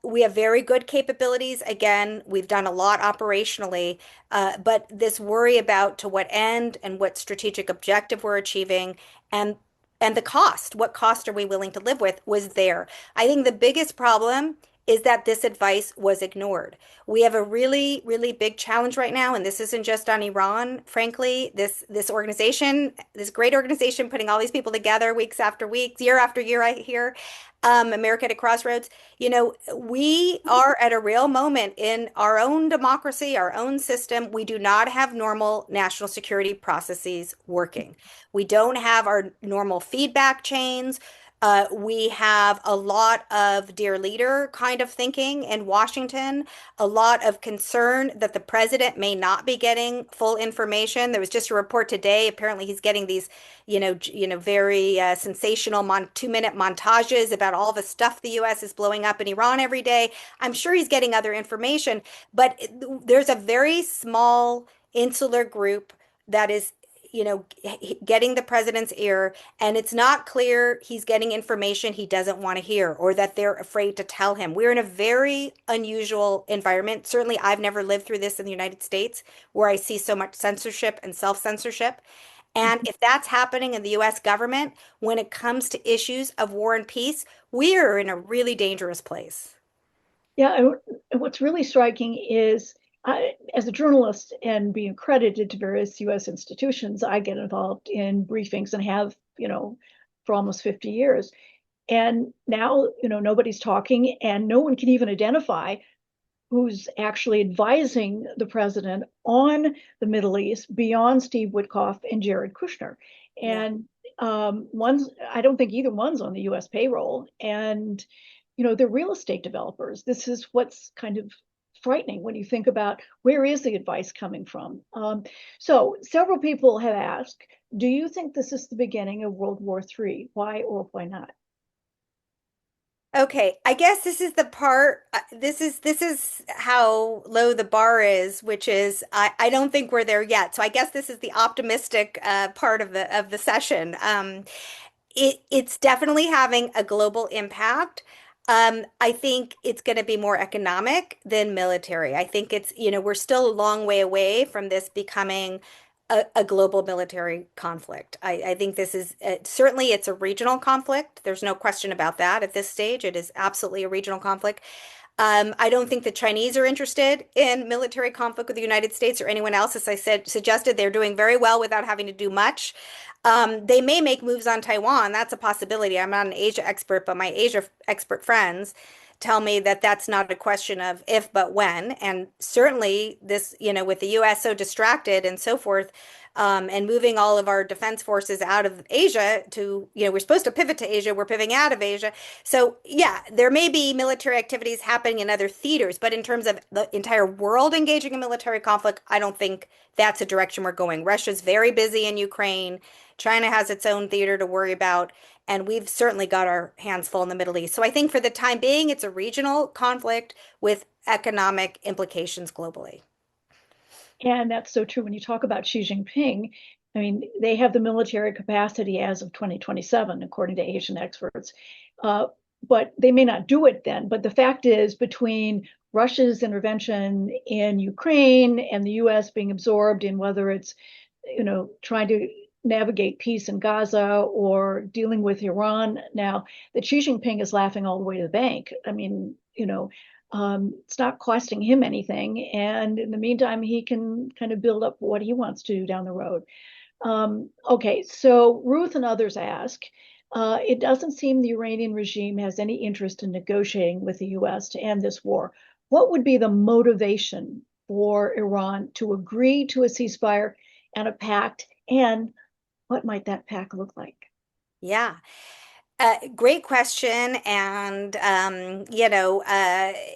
S3: We have very good capabilities. Again, we've done a lot operationally, but this worry about to what end and what strategic objective we're achieving and the cost, what cost are we willing to live with, was there. I think the biggest problem is that this advice was ignored. We have a really, really big challenge right now, and this isn't just on Iran, frankly. This organization, this great organization putting all these people together weeks after weeks, year after year, I hear, America at a Crossroads. We are at a real moment in our own democracy, our own system. We do not have normal national security processes working. We don't have our normal feedback chains. We have a lot of dear leader kind of thinking in Washington, a lot of concern that the president may not be getting full information. There was just a report today. Apparently, he's getting these, very sensational 2-minute montages about all the stuff the U.S. is blowing up in Iran every day. I'm sure he's getting other information, but there's a very small insular group that is getting the president's ear, and it's not clear he's getting information he doesn't want to hear or that they're afraid to tell him. We're in a very unusual environment. Certainly, I've never lived through this in the United States where I see so much censorship and self-censorship. And if that's happening in the US government, when it comes to issues of war and peace, we are in a really dangerous place.
S2: Yeah, and what's really striking is as a journalist and being accredited to various U.S. institutions, I get involved in briefings and have, for almost 50 years. And now, nobody's talking and no one can even identify who's actually advising the president on the Middle East beyond Steve Witkoff and Jared Kushner. And I don't think either one's on the US payroll. And, they're real estate developers. This is what's kind of frightening when you think about where is the advice coming from. So several people have asked, do you think this is the beginning of World War III? Why or why not?
S3: Okay, I guess this is the part, this is how low the bar is, which is I don't think we're there yet. So I guess this is the optimistic part of the session. It's definitely having a global impact. I think it's going to be more economic than military. I think we're still a long way away from this becoming a global military conflict. I think this is certainly it's a regional conflict. There's no question about that at this stage. It is absolutely a regional conflict. I don't think the Chinese are interested in military conflict with the United States or anyone else. As I suggested, they're doing very well without having to do much. They may make moves on Taiwan. That's a possibility. I'm not an Asia expert, but my Asia expert friends tell me that that's not a question of if, but when. And certainly this, with the US so distracted and so forth, and moving all of our defense forces out of Asia to, we're supposed to pivot to Asia, we're pivoting out of Asia. So yeah, there may be military activities happening in other theaters, but in terms of the entire world engaging in military conflict, I don't think that's a direction we're going. Russia's very busy in Ukraine. China has its own theater to worry about. And we've certainly got our hands full in the Middle East. So I think for the time being, it's a regional conflict with economic implications globally.
S2: And that's so true when you talk about Xi Jinping. I mean, they have the military capacity as of 2027, according to Asian experts. But they may not do it then. But the fact is, between Russia's intervention in Ukraine and the US being absorbed in whether it's, trying to navigate peace in Gaza or dealing with Iran now, that Xi Jinping is laughing all the way to the bank. I mean, it's not costing him anything. And in the meantime, he can kind of build up what he wants to do down the road. Okay, so Ruth and others ask, it doesn't seem the Iranian regime has any interest in negotiating with the US to end this war. What would be the motivation for Iran to agree to a ceasefire and a pact? And what might that pact look like?
S3: Yeah. Great question. And,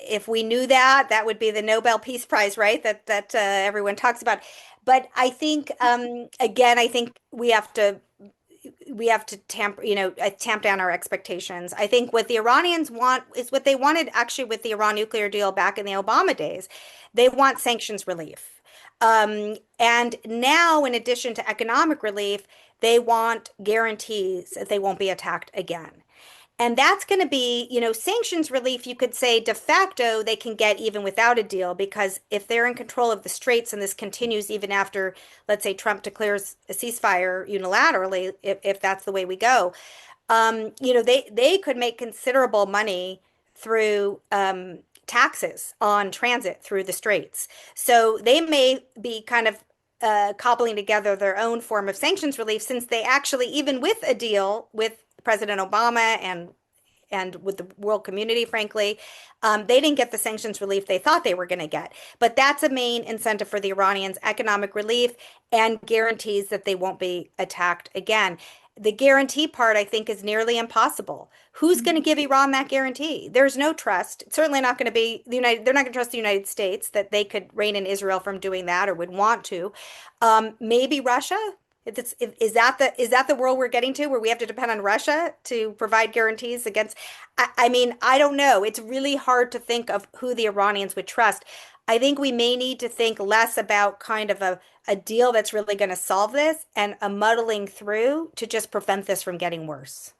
S3: if we knew that, that would be the Nobel Peace Prize, right? That everyone talks about. But I think, again, I think we have to tamp down our expectations. I think what the Iranians want is what they wanted actually with the Iran nuclear deal back in the Obama days. They want sanctions relief. And now, in addition to economic relief, they want guarantees that they won't be attacked again. And that's going to be, sanctions relief, you could say de facto, they can get even without a deal, because if they're in control of the straits and this continues even after, let's say, Trump declares a ceasefire unilaterally, if that's the way we go, they could make considerable money through taxes on transit through the straits. So they may be kind of cobbling together their own form of sanctions relief, since they actually, even with a deal with President Obama and with the world community, frankly, they didn't get the sanctions relief they thought they were going to get. But that's a main incentive for the Iranians: economic relief and guarantees that they won't be attacked again. The guarantee part, I think, is nearly impossible. Who's going to give Iran that guarantee? There's no trust. It's certainly not going to be the United. They're not going to trust the United States that they could rein in Israel from doing that, or would want to. Maybe Russia. Is that the world we're getting to, where we have to depend on Russia to provide guarantees against? I mean, I don't know. It's really hard to think of who the Iranians would trust. I think we may need to think less about kind of a deal that's really going to solve this, and a muddling through to just prevent this from getting worse.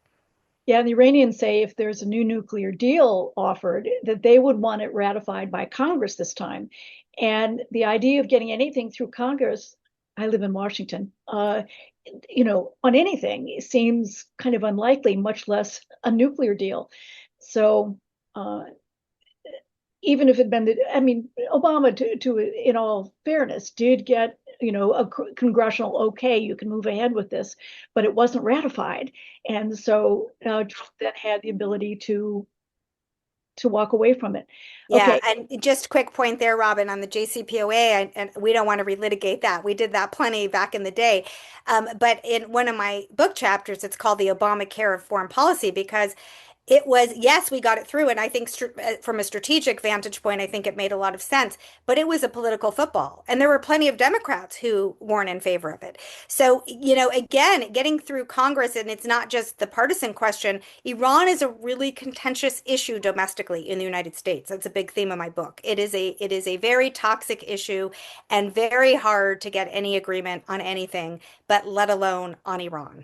S2: Yeah, and the Iranians say if there's a new nuclear deal offered, that they would want it ratified by Congress this time. And the idea of getting anything through Congress, I live in Washington, on anything seems kind of unlikely, much less a nuclear deal. So, even if it had been, I mean, Obama, in all fairness, did get, a congressional okay, you can move ahead with this, but it wasn't ratified. And so Trump then had the ability to walk away from it.
S3: Yeah,
S2: Okay,
S3: and just quick point there, Robin, on the JCPOA, and we don't want to relitigate that. We did that plenty back in the day. But in one of my book chapters, it's called The Obamacare of Foreign Policy, because it was, yes, we got it through. And I think from a strategic vantage point, I think it made a lot of sense. But it was a political football. And there were plenty of Democrats who weren't in favor of it. So, again, getting through Congress, and it's not just the partisan question. Iran is a really contentious issue domestically in the United States. That's a big theme of my book. It is a very toxic issue and very hard to get any agreement on anything, but let alone on Iran.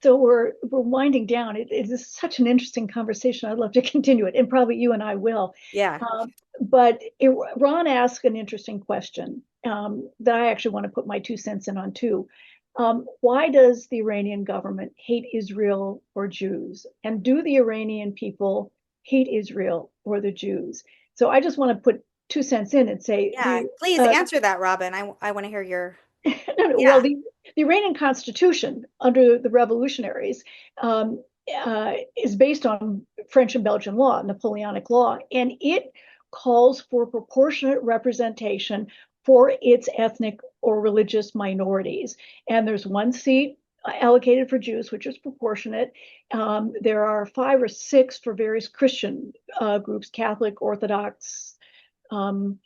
S2: so we're winding down. It is such an interesting conversation. I'd love to continue it, and probably you and I will.
S3: Yeah.
S2: But Ron asked an interesting question that I actually want to put my 2 cents in on too. Why does the Iranian government hate Israel or Jews? And do the Iranian people hate Israel or the Jews? So I just want to put 2 cents in and say
S3: Yeah. Please answer that, Robin. I want to hear your,
S2: well,
S3: yeah.
S2: the Iranian constitution under the revolutionaries is based on French and Belgian law, Napoleonic law, and it calls for proportionate representation for its ethnic or religious minorities. And there's one seat allocated for Jews, which is proportionate. There are 5 or 6 for various Christian groups, Catholic, Orthodox, and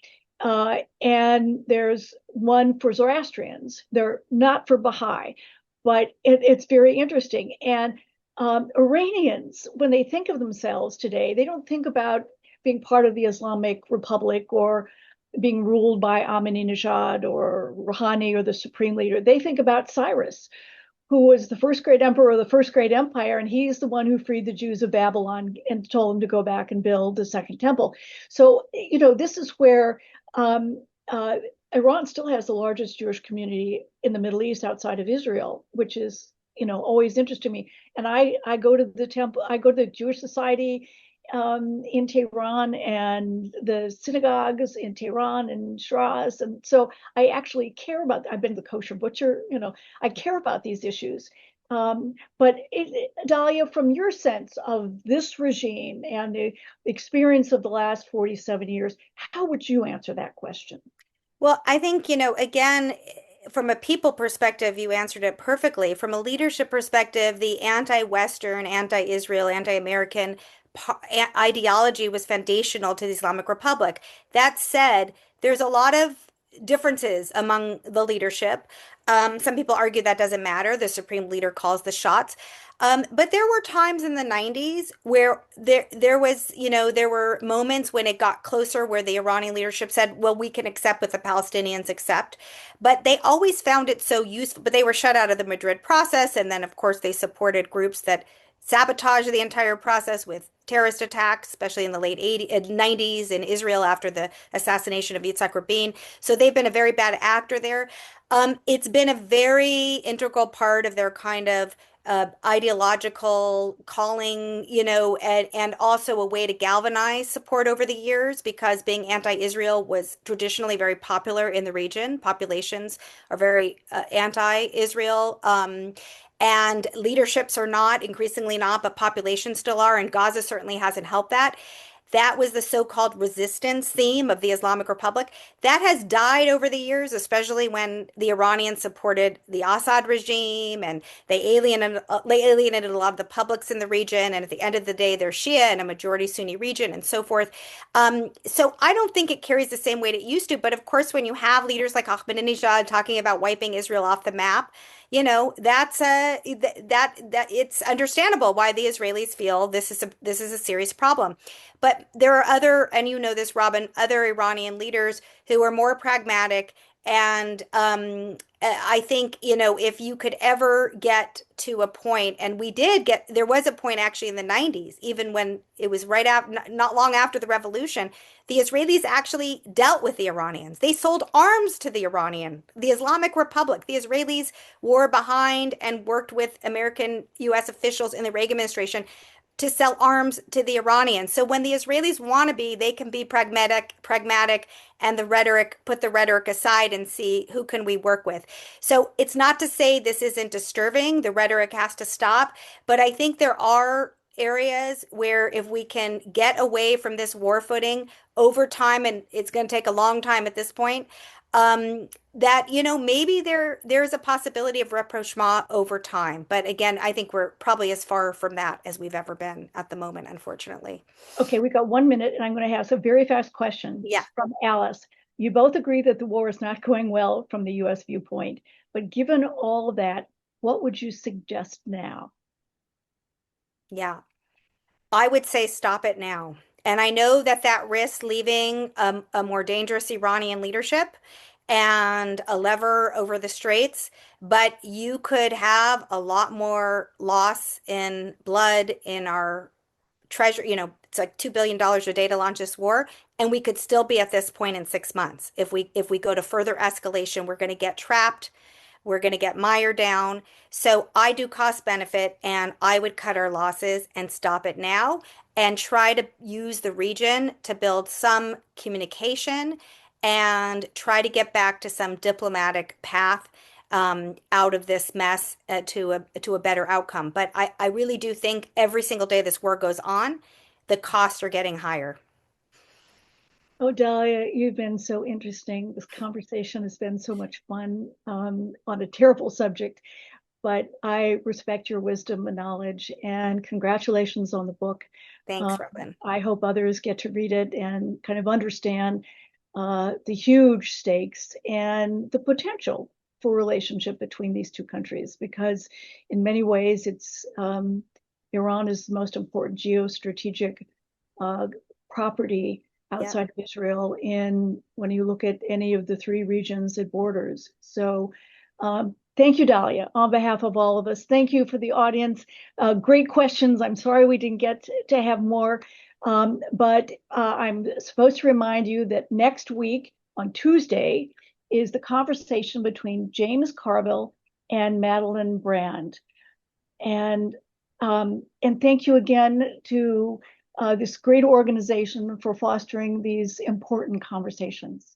S2: there's one for Zoroastrians. They're not for Baha'i, but it's very interesting. And Iranians, when they think of themselves today, they don't think about being part of the Islamic Republic or being ruled by Ahmadinejad or Rouhani or the supreme leader. They think about Cyrus, who was the first great emperor of the first great empire, and he's the one who freed the Jews of Babylon and told them to go back and build the second temple. So, this is where Iran still has the largest Jewish community in the Middle East outside of Israel, which is, always interesting me. And I go to the temple, I go to the Jewish Society in Tehran and the synagogues in Tehran and Shiraz. And so I actually care about, I've been to the kosher butcher, I care about these issues. But Dalia, from your sense of this regime and the experience of the last 47 years, how would you answer that question?
S3: Well, I think, again, from a people perspective, you answered it perfectly. From a leadership perspective, the anti-Western, anti-Israel, anti-American ideology was foundational to the Islamic Republic. That said, there's a lot of differences among the leadership. Some people argue that doesn't matter. The supreme leader calls the shots. But there were times in the 90s where there were moments when it got closer where the Iranian leadership said, well, we can accept what the Palestinians accept. But they always found it so useful. But they were shut out of the Madrid process. And then, of course, they supported groups that sabotage the entire process with terrorist attacks, especially in the late 90s in Israel after the assassination of Yitzhak Rabin. So they've been a very bad actor there. It's been a very integral part of their kind of ideological calling, and also a way to galvanize support over the years, because being anti-Israel was traditionally very popular in the region. Populations are very anti-Israel. And leaderships are not, increasingly not, but populations still are. And Gaza certainly hasn't helped that. That was the so-called resistance theme of the Islamic Republic. That has died over the years, especially when the Iranians supported the Assad regime and they alienated a lot of the publics in the region. And at the end of the day, they're Shia in a majority Sunni region and so forth. So I don't think it carries the same weight it used to. But of course, when you have leaders like Ahmadinejad talking about wiping Israel off the map, that's that it's understandable why the Israelis feel this is a serious problem. But there are other, and you know this, Robin, other Iranian leaders who are more pragmatic. And I think, if you could ever get to a point, and there was a point actually in the 90s, even when it was right after, not long after the revolution, the Israelis actually dealt with the Iranians. They sold arms to the Islamic Republic. The Israelis were behind and worked with American U.S. officials in the Reagan administration to sell arms to the Iranians. So when the Israelis want to be, they can be pragmatic, and put the rhetoric aside and see who can we work with. So it's not to say this isn't disturbing. The rhetoric has to stop, but I think there are areas where if we can get away from this war footing over time, and it's going to take a long time at this point, that maybe there's a possibility of rapprochement over time. But again, I think we're probably as far from that as we've ever been at the moment, unfortunately.
S2: Okay, we got 1 minute, and I'm going to have some very fast questions
S3: Yeah.
S2: from Alice. You both agree that the war is not going well from the U.S. viewpoint, but given all of that, what would you suggest now?
S3: Yeah. I would say stop it now. And I know that risks leaving a more dangerous Iranian leadership and a lever over the straits, but you could have a lot more loss in blood in our treasure. It's like $2 billion a day to launch this war, and we could still be at this point in 6 months. If we go to further escalation, we're going to get trapped. We're going to get mired down. So I do cost benefit, and I would cut our losses and stop it now and try to use the region to build some communication and try to get back to some diplomatic path out of this mess to a better outcome. But I really do think every single day this war goes on, the costs are getting higher.
S2: Oh, Dalia, you've been so interesting. This conversation has been so much fun on a terrible subject, but I respect your wisdom and knowledge, and congratulations on the book.
S3: Thanks, Robin.
S2: I hope others get to read it and kind of understand the huge stakes and the potential for relationship between these two countries, because in many ways Iran is the most important geostrategic property outside of Israel when you look at any of the three regions it borders. So thank you, Dalia, on behalf of all of us. Thank you for the audience. Great questions. I'm sorry we didn't get to have more, but I'm supposed to remind you that next week on Tuesday is the conversation between James Carville and Madeline Brand. And thank you again to this great organization for fostering these important conversations.